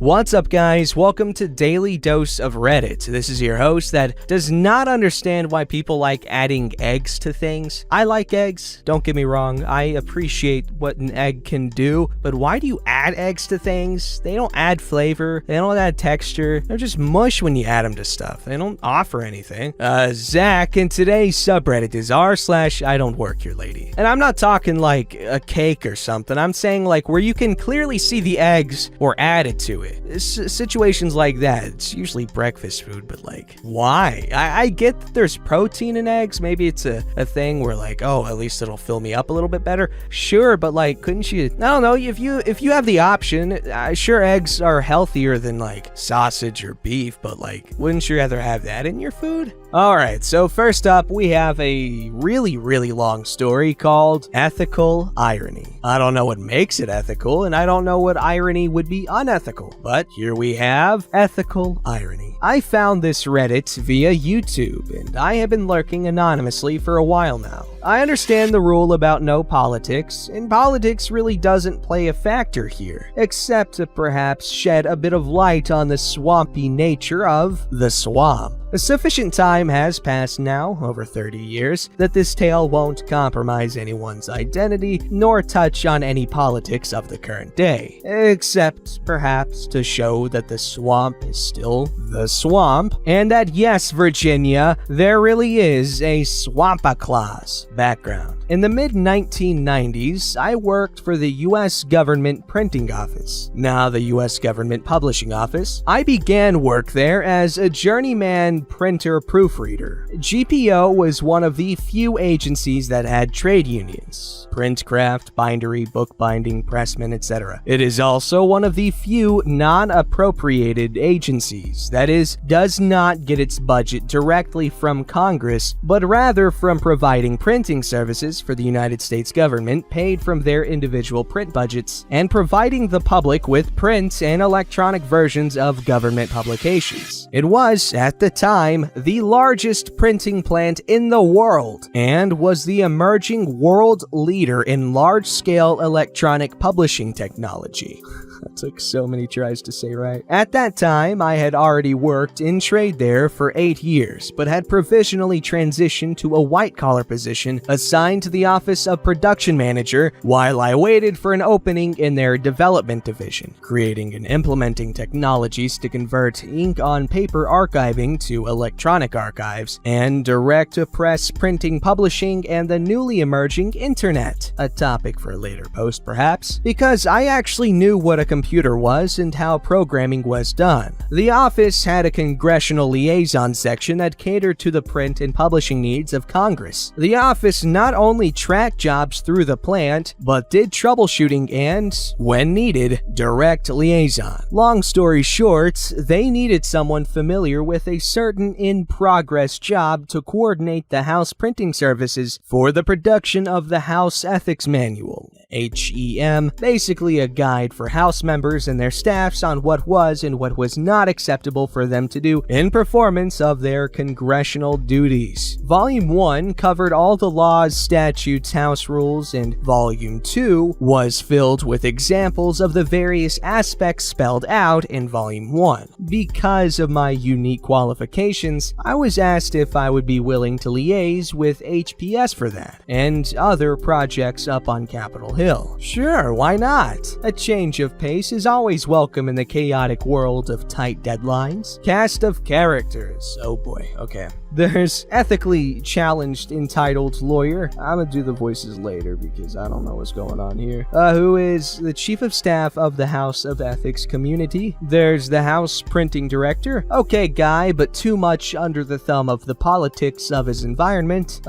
What's up, guys? Welcome to Daily Dose of Reddit. This is your host that does not understand why people like adding eggs to things. I like eggs, don't get me wrong. I appreciate what an egg can do, but why do you add eggs to things? They don't add flavor, they don't add texture, they're just mush when you add them to stuff. They don't offer anything. Zach, and today's subreddit is r/IDontWorkHereLady. And I'm not talking like a cake or something, I'm saying like where you can clearly see the eggs were added to it. Situations like that, it's usually breakfast food, but like, why? I get that there's protein in eggs, maybe it's a thing where like, oh, at least it'll fill me up a little bit better. Sure, but like, couldn't you, I don't know, if you have the option, sure, eggs are healthier than like sausage or beef, but like, wouldn't you rather have that in your food? Alright, so first up, we have a really long story called Ethical Irony. I don't know what makes it ethical, and I don't know what irony would be unethical, but here we have Ethical Irony. I found this Reddit via YouTube, and I have been lurking anonymously for a while now. I understand the rule about no politics, and politics really doesn't play a factor here, except to perhaps shed a bit of light on the swampy nature of the swamp. A sufficient time has passed now, over 30 years, that this tale won't compromise anyone's identity, nor touch on any politics of the current day, except perhaps to show that the swamp is still the swamp, and that yes, Virginia, there really is a Swampa Claus. Background. In the mid-1990s, I worked for the U.S. Government Printing Office, now the U.S. Government Publishing Office. I began work there as a journeyman printer proofreader. GPO was one of the few agencies that had trade unions. Printcraft, bindery, bookbinding, pressman, etc. It is also one of the few non-appropriated agencies, that is, does not get its budget directly from Congress, but rather from providing printing services for the United States government paid from their individual print budgets and providing the public with print and electronic versions of government publications. It was, at the time, the largest printing plant in the world and was the emerging world leader in large-scale electronic publishing technology. That took so many tries to say right. At that time, I had already worked in trade there for 8 years, but had provisionally transitioned to a white-collar position assigned to the office of production manager while I waited for an opening in their development division, creating and implementing technologies to convert ink-on-paper archiving to electronic archives, and direct-to-press printing publishing and the newly emerging internet. A topic for a later post, perhaps, because I actually knew what a computer was and how programming was done. The office had a congressional liaison section that catered to the print and publishing needs of Congress. The office not only tracked jobs through the plant, but did troubleshooting and, when needed, direct liaison. Long story short, they needed someone familiar with a certain in-progress job to coordinate the House printing services for the production of the House Ethics Manual, HEM, basically a guide for House members and their staffs on what was and what was not acceptable for them to do in performance of their congressional duties. Volume 1 covered all the laws, statutes, House rules, and Volume 2 was filled with examples of the various aspects spelled out in Volume 1. Because of my unique qualifications, I was asked if I would be willing to liaise with HPS for that, and other projects up on Capitol Hill. Sure, why not? A change of pace is always welcome in the chaotic world of tight deadlines. Cast of characters. Oh boy, okay. There's ethically challenged entitled lawyer. I'm gonna do the voices later because I don't know what's going on here. Who is the chief of staff of the House of Ethics community. There's the House printing director. Okay guy, but too much under the thumb of the politics of his environment.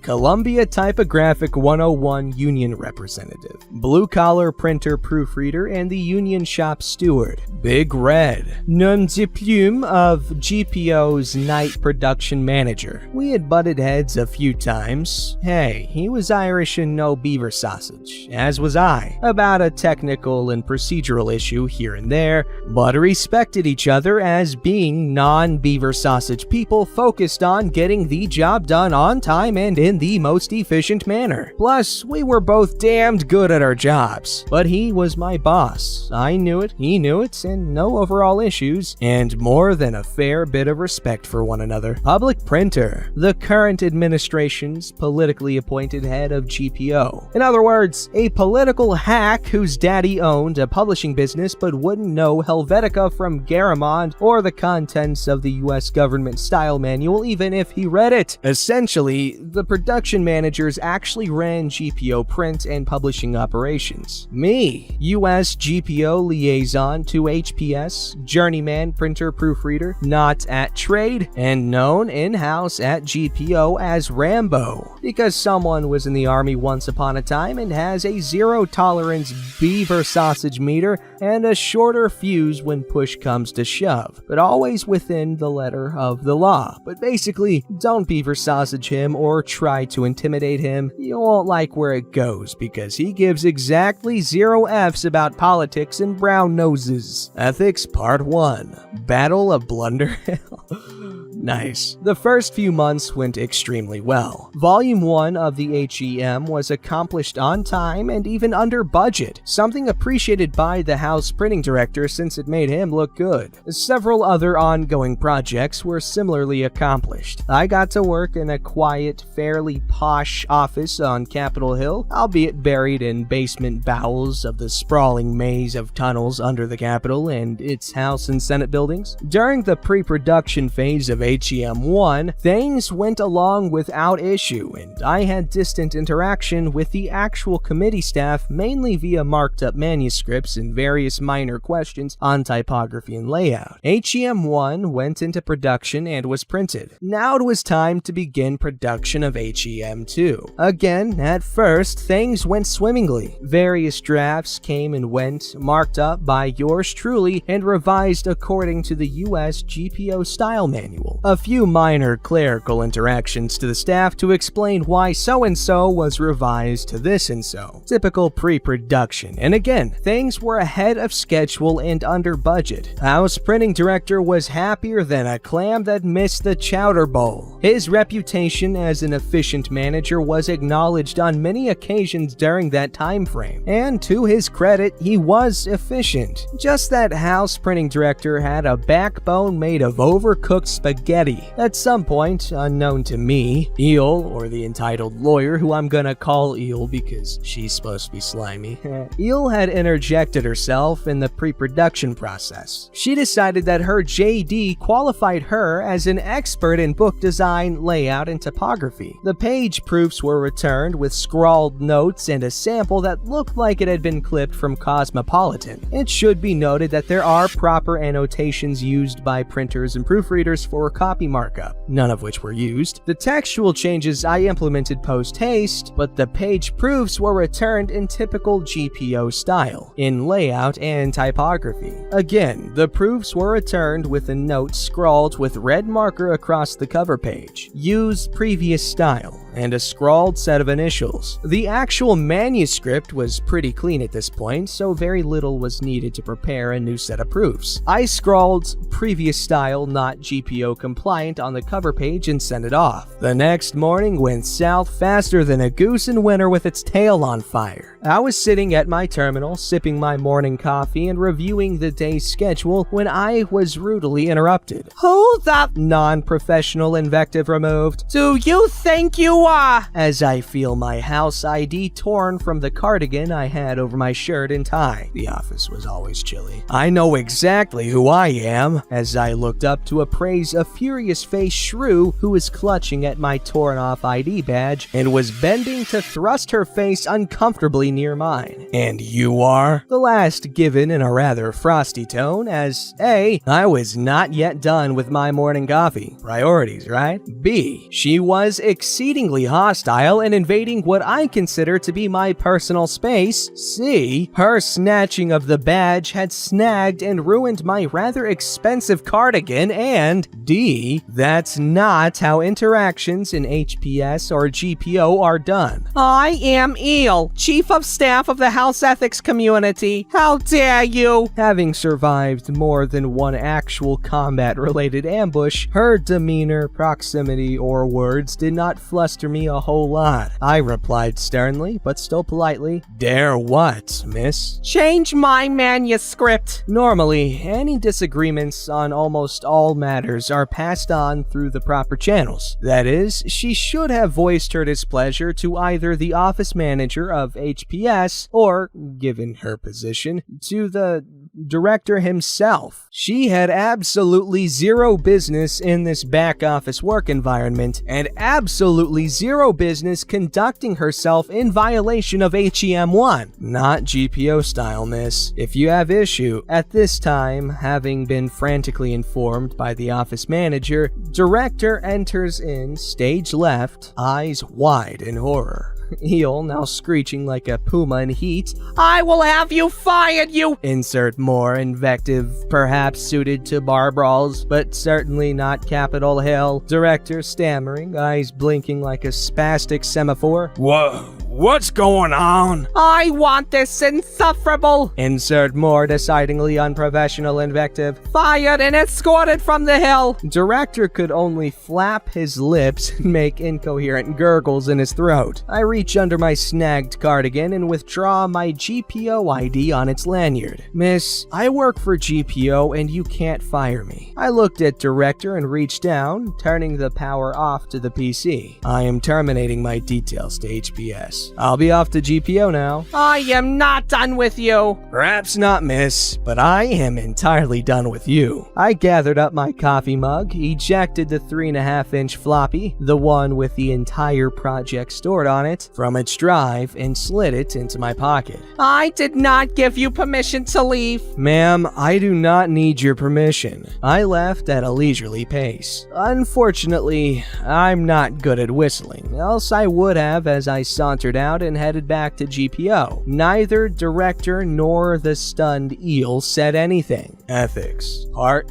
Columbia Typographic 101 union representative. Blue collar printer proofreader and the union shop steward. Big Red. Nom de plume of GPO's night production manager. We had butted heads a few times. Hey, he was Irish and no beaver sausage, as was I, about a technical and procedural issue here and there, but respected each other as being non-beaver sausage people focused on getting the job done on time and in the most efficient manner. Plus, we were both damned good at our jobs, but he was my my boss. I knew it, he knew it, and no overall issues, and more than a fair bit of respect for one another. Public Printer, the current administration's politically appointed head of GPO. In other words, a political hack whose daddy owned a publishing business but wouldn't know Helvetica from Garamond or the contents of the US government style manual even if he read it. Essentially, the production managers actually ran GPO print and publishing operations. Me, US GPO liaison to HPS, journeyman printer proofreader, not at trade, and known in-house at GPO as Rambo, because someone was in the army once upon a time and has a zero-tolerance beaver sausage meter and a shorter fuse when push comes to shove, but always within the letter of the law. But basically, don't beaver sausage him or try to intimidate him. You won't like where it goes because he gives exactly 0 Fs about politics and brown noses. Ethics Part 1. Battle of Blunderhill. Nice. The first few months went extremely well. Volume 1 of the HEM was accomplished on time and even under budget, something appreciated by the house printing director since it made him look good. Several other ongoing projects were similarly accomplished. I got to work in a quiet, fairly posh office on Capitol Hill, albeit buried in basement bowels of the sprawling maze of tunnels under the Capitol and its House and Senate buildings. During the pre-production phase of HEM1, things went along without issue, and I had distant interaction with the actual committee staff mainly via marked up manuscripts and various minor questions on typography and layout. HEM1 went into production and was printed. Now it was time to begin production of HEM2. Again, at first, things went swimmingly. Various drafts came and went, marked up by yours truly and revised according to the US GPO style manual. A few minor clerical interactions to the staff to explain why so-and-so was revised to this-and-so. Typical pre-production, and again, things were ahead of schedule and under budget. House printing director was happier than a clam that missed the chowder bowl. His reputation as an efficient manager was acknowledged on many occasions during that time frame, and to his credit, he was efficient. Just that house printing director had a backbone made of overcooked spaghetti. At some point, unknown to me, Eel, or the entitled lawyer who I'm gonna call Eel because she's supposed to be slimy, Eel had interjected herself in the pre-production process. She decided that her JD qualified her as an expert in book design, layout, and typography. The page proofs were returned with scrawled notes and a sample that looked like it had been clipped from Cosmopolitan. It should be noted that there are proper annotations used by printers and proofreaders for copy markup, none of which were used. The textual changes I implemented post-haste, but the page proofs were returned in typical GPO style, in layout and typography. Again, the proofs were returned with a note scrawled with red marker across the cover page. Use previous style, and a scrawled set of initials. The actual manuscript was pretty clean at this point, so very little was needed to prepare a new set of proofs. I scrawled previous style, not GPO compliant on the cover page and sent it off. The next morning went south faster than a goose in winter with its tail on fire. I was sitting at my terminal, sipping my morning coffee and reviewing the day's schedule when I was rudely interrupted. Hold up! Non-professional invective removed. Do you think you are? As I feel my house ID torn from the cardigan I had over my shirt and tie. The office was always chilly. I know exactly who I am, as I looked up to appraise a furious-faced shrew who was clutching at my torn-off ID badge and was bending to thrust her face uncomfortably near mine. And you are? The last given in a rather frosty tone, as A, I was not yet done with my morning coffee. Priorities, right? B, she was exceedingly hostile and invading what I consider to be my personal space. C, her snatching of the badge had snagged and ruined my rather expensive cardigan. And D, that's not how interactions in HPS or GPO are done. I am Eel, Chief of Staff of the House Ethics Community. How dare you? Having survived more than one actual combat-related ambush, her demeanor, proximity, or words did not fluster after me a whole lot. I replied sternly, but still politely, "Dare what, miss?" "Change my manuscript." Normally, any disagreements on almost all matters are passed on through the proper channels. That is, she should have voiced her displeasure to either the office manager of HPS or, given her position, to the director himself. She had absolutely zero business in this back office work environment and absolutely zero business conducting herself in violation of HEM1. Not GPO style, miss. If you have issue, at this time, having been frantically informed by the office manager, director enters in stage left, eyes wide in horror. Eel, now screeching like a puma in heat, "I will have you fired, you!" Insert more invective, perhaps suited to bar brawls, but certainly not Capitol Hill. Director stammering, eyes blinking like a spastic semaphore. What's going on? "I want this insufferable!" Insert more decidingly unprofessional invective. "Fired and escorted from the hill!" Director could only flap his lips and make incoherent gurgles in his throat. I reach under my snagged cardigan and withdraw my GPO ID on its lanyard. "Miss, I work for GPO and you can't fire me." I looked at director and reached down, turning the power off to the PC. "I am terminating my details to HPS. I'll be off to GPO now." "I am not done with you." "Perhaps not, miss, but I am entirely done with you." I gathered up my coffee mug, ejected the 3.5-inch floppy, the one with the entire project stored on it, from its drive and slid it into my pocket. "I did not give you permission to leave." "Ma'am, I do not need your permission." I left at a leisurely pace. Unfortunately, I'm not good at whistling, else I would have as I sauntered out and headed back to GPO. Neither director nor the stunned eel said anything. Ethics. Part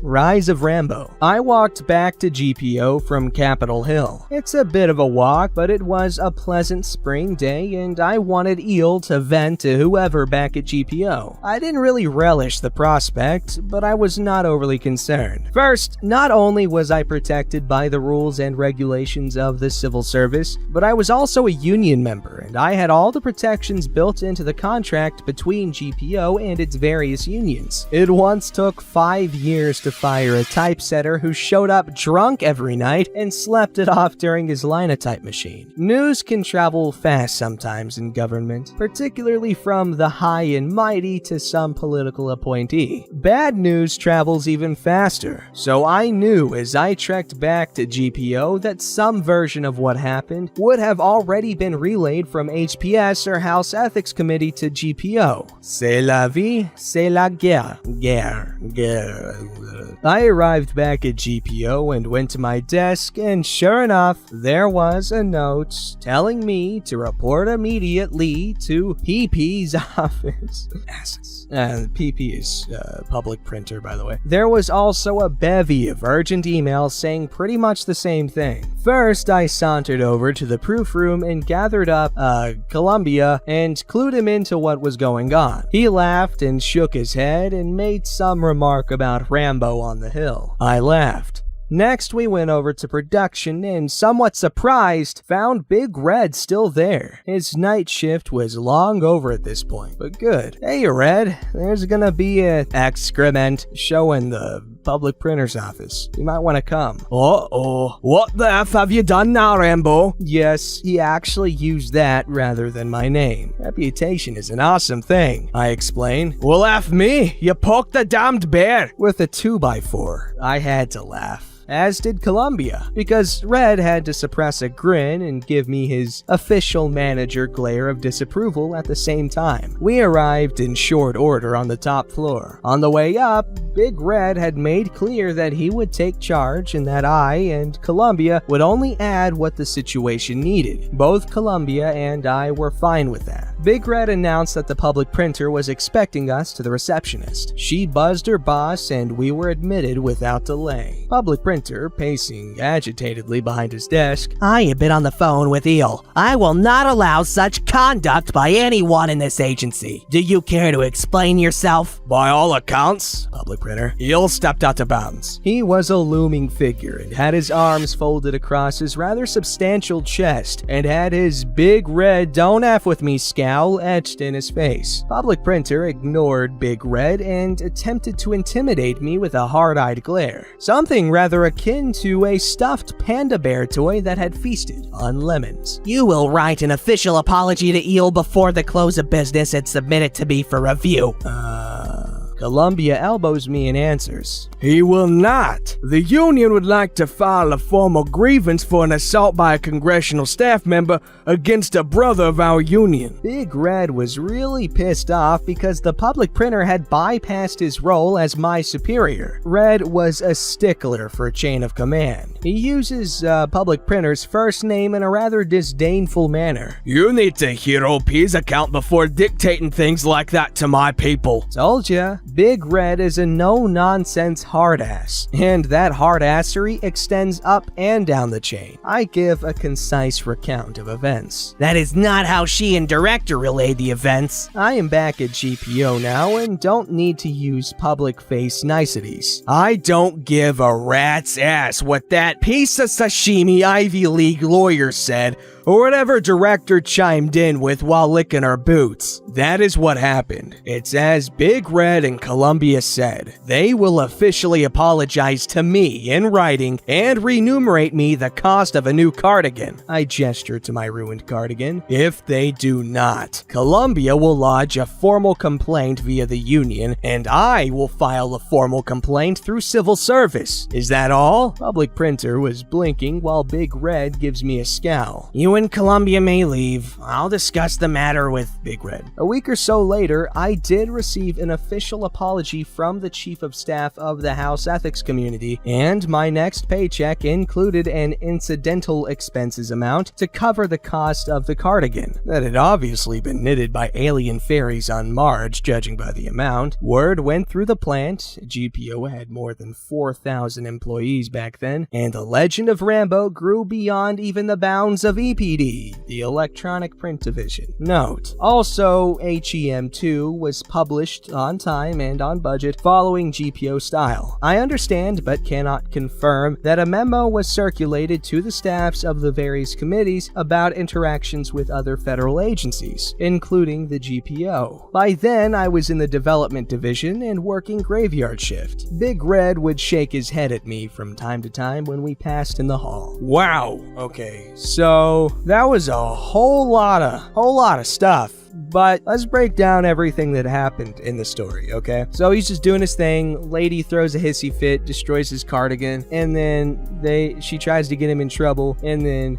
Rise of Rambo. I walked back to GPO from Capitol Hill. It's a bit of a walk, but it was a pleasant spring day and I wanted Eel to vent to whoever back at GPO. I didn't really relish the prospect, but I was not overly concerned. First, not only was I protected by the rules and regulations of the civil service, but I was also a union member and I had all the protections built into the contract between GPO and its various unions. It once took 5 years to fire a typesetter who showed up drunk every night and slept it off during his linotype machine. News can travel fast sometimes in government, particularly from the high and mighty to some political appointee. Bad news travels even faster, so I knew as I trekked back to GPO that some version of what happened would have already been relayed from HPS or House Ethics Committee to GPO. C'est la vie, c'est la guerre. I arrived back at GPO and went to my desk, and sure enough, there was a note telling me to report immediately to PP's office. PP is public printer, by the way. There was also a bevy of urgent emails saying pretty much the same thing. First, I sauntered over to the proof room and gathered up Columbia and clued him into what was going on. He laughed and shook his head and made some remark about Rambo on the hill. I laughed. Next, we went over to production and, somewhat surprised, found Big Red still there. His night shift was long over at this point, but good. "Hey, Red, there's gonna be a excrement show in the public printer's office. You might want to come." "Uh-oh. What the F have you done now, Rambo?" Yes, he actually used that rather than my name. Reputation is an awesome thing, I explained. "Well, F me. You poked the damned bear." With a 2x4. I had to laugh. As did Columbia, because Red had to suppress a grin and give me his official manager glare of disapproval at the same time. We arrived in short order on the top floor. On the way up, Big Red had made clear that he would take charge and that I and Columbia would only add what the situation needed. Both Columbia and I were fine with that. Big Red announced that the public printer was expecting us to the receptionist. She buzzed her boss and we were admitted without delay. Public printer, pacing agitatedly behind his desk. I have been on the phone with Eel. I will not allow such conduct by anyone in this agency. Do you care to explain yourself? By all accounts, public printer, Eel stepped out of bounds. He was a looming figure and had his arms folded across his rather substantial chest and had his big red "don't F with me" scowl etched in his face. Public printer ignored Big Red and attempted to intimidate me with a hard-eyed glare. Something rather akin to a stuffed panda bear toy that had feasted on lemons. You will write an official apology to Eel before the close of business and submit it to me for review. Columbia elbows me and answers. He will not. The union would like to file a formal grievance for an assault by a congressional staff member against a brother of our union. Big Red was really pissed off because the public printer had bypassed his role as my superior. Red was a stickler for chain of command. He uses public printer's first name in a rather disdainful manner. You need to hear OP's account before dictating things like that to my people. Told ya. Big Red is a no-nonsense hard-ass, and that hard-assery extends up and down the chain. I give a concise recount of events. That is not how she and director relayed the events. I am back at GPO now and don't need to use public face niceties. I don't give a rat's ass what that piece of sashimi Ivy League lawyer said, or whatever director chimed in with while licking her boots. That is what happened. It's as Big Red and Columbia said. They will officially apologize to me in writing and remunerate me the cost of a new cardigan. I gesture to my ruined cardigan. If they do not, Columbia will lodge a formal complaint via the union, and I will file a formal complaint through civil service. Is that all? Public printer was blinking while Big Red gives me a scowl. You and Columbia may leave. I'll discuss the matter with Big Red. A week or so later, I did receive an official apology from the Chief of Staff of the House Ethics Community, and my next paycheck included an incidental expenses amount to cover the cost of the cardigan that had obviously been knitted by alien fairies on Marge, judging by the amount. Word went through the plant. GPO had more than 4,000 employees back then, and the legend of Rambo grew beyond even the bounds of EPD, the Electronic Print Division. Note: also, HEM2 was published on time and on budget following GPO style. I understand but cannot confirm that a memo was circulated to the staffs of the various committees about interactions with other federal agencies, including the GPO. By then, I was in the development division and working graveyard shift. Big Red would shake his head at me from time to time when we passed in the hall. Wow, okay, so that was a whole lot of stuff. But let's break down everything that happened in the story, okay? So he's just doing his thing. Lady throws a hissy fit, destroys his cardigan, and then she tries to get him in trouble, and then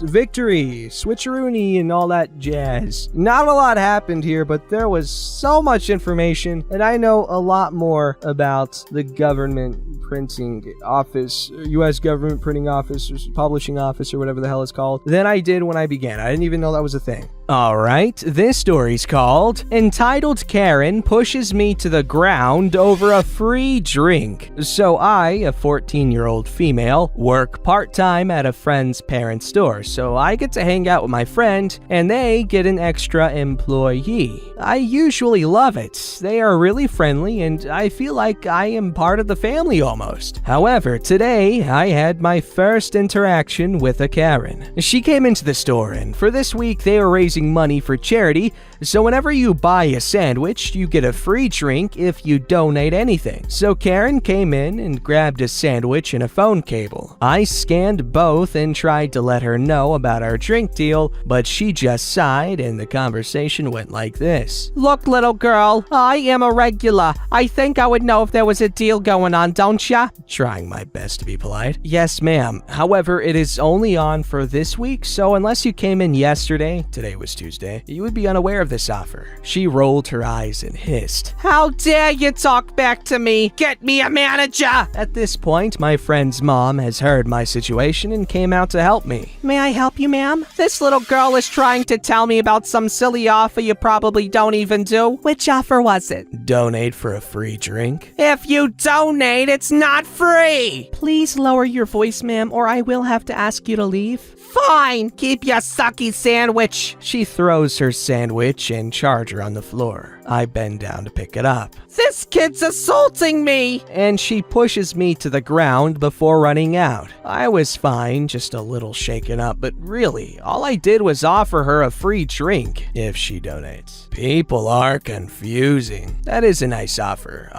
victory, switcheroony, and all that jazz. Not a lot happened here, but there was so much information, and I know a lot more about the government printing office, U.S. government printing office, or publishing office, or whatever the hell it's called, than I did when I began. I didn't even know that was a thing. Alright, this story's called Entitled Karen Pushes Me to the Ground Over a Free Drink. So I, a 14-year-old female, work part-time at a friend's parents' store, so I get to hang out with my friend, and they get an extra employee. I usually love it. They are really friendly, and I feel like I am part of the family almost. However, today, I had my first interaction with a Karen. She came into the store, and for this week, they were raising money for charity, so whenever you buy a sandwich, you get a free drink if you donate anything. So Karen came in and grabbed a sandwich and a phone cable. I scanned both and tried to let her know about our drink deal, but she just sighed and the conversation went like this. Look, little girl, I am a regular. I think I would know if there was a deal going on, don't ya? Trying my best to be polite. Yes, ma'am. However, it is only on for this week, so unless you came in yesterday, today was Tuesday, you would be unaware of of this offer. She rolled her eyes and hissed, How dare you talk back to me? Get me a manager! At this point, my friend's mom has heard my situation and came out to help me. May I help you, ma'am? This little girl is trying to tell me about some silly offer you probably don't even do. Which offer was it? Donate for a free drink. If you donate, it's not free! Please lower your voice, ma'am, or I will have to ask you to leave. Fine! Keep your sucky sandwich! She throws her sandwich and charger on the floor. I bend down to pick it up. This kid's assaulting me! And she pushes me to the ground before running out. I was fine, just a little shaken up, but really, all I did was offer her a free drink if she donates. People are confusing. That is a nice offer.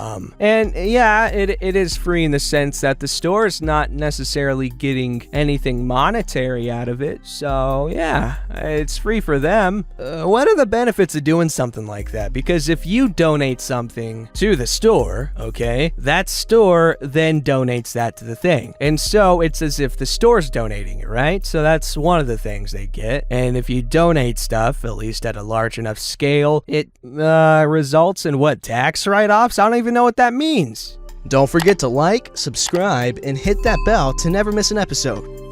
And yeah, it is free in the sense that the store is not necessarily getting anything monetary out of it. So yeah, it's free for them. What are the benefits of doing something like that? Because if you donate something to the store, okay, that store then donates that to the thing. And so it's as if the store's donating it, right? So that's one of the things they get. And if you donate stuff, at least at a large enough scale, it results in what, tax write-offs? I don't even know what that means. Don't forget to like, subscribe, and hit that bell to never miss an episode.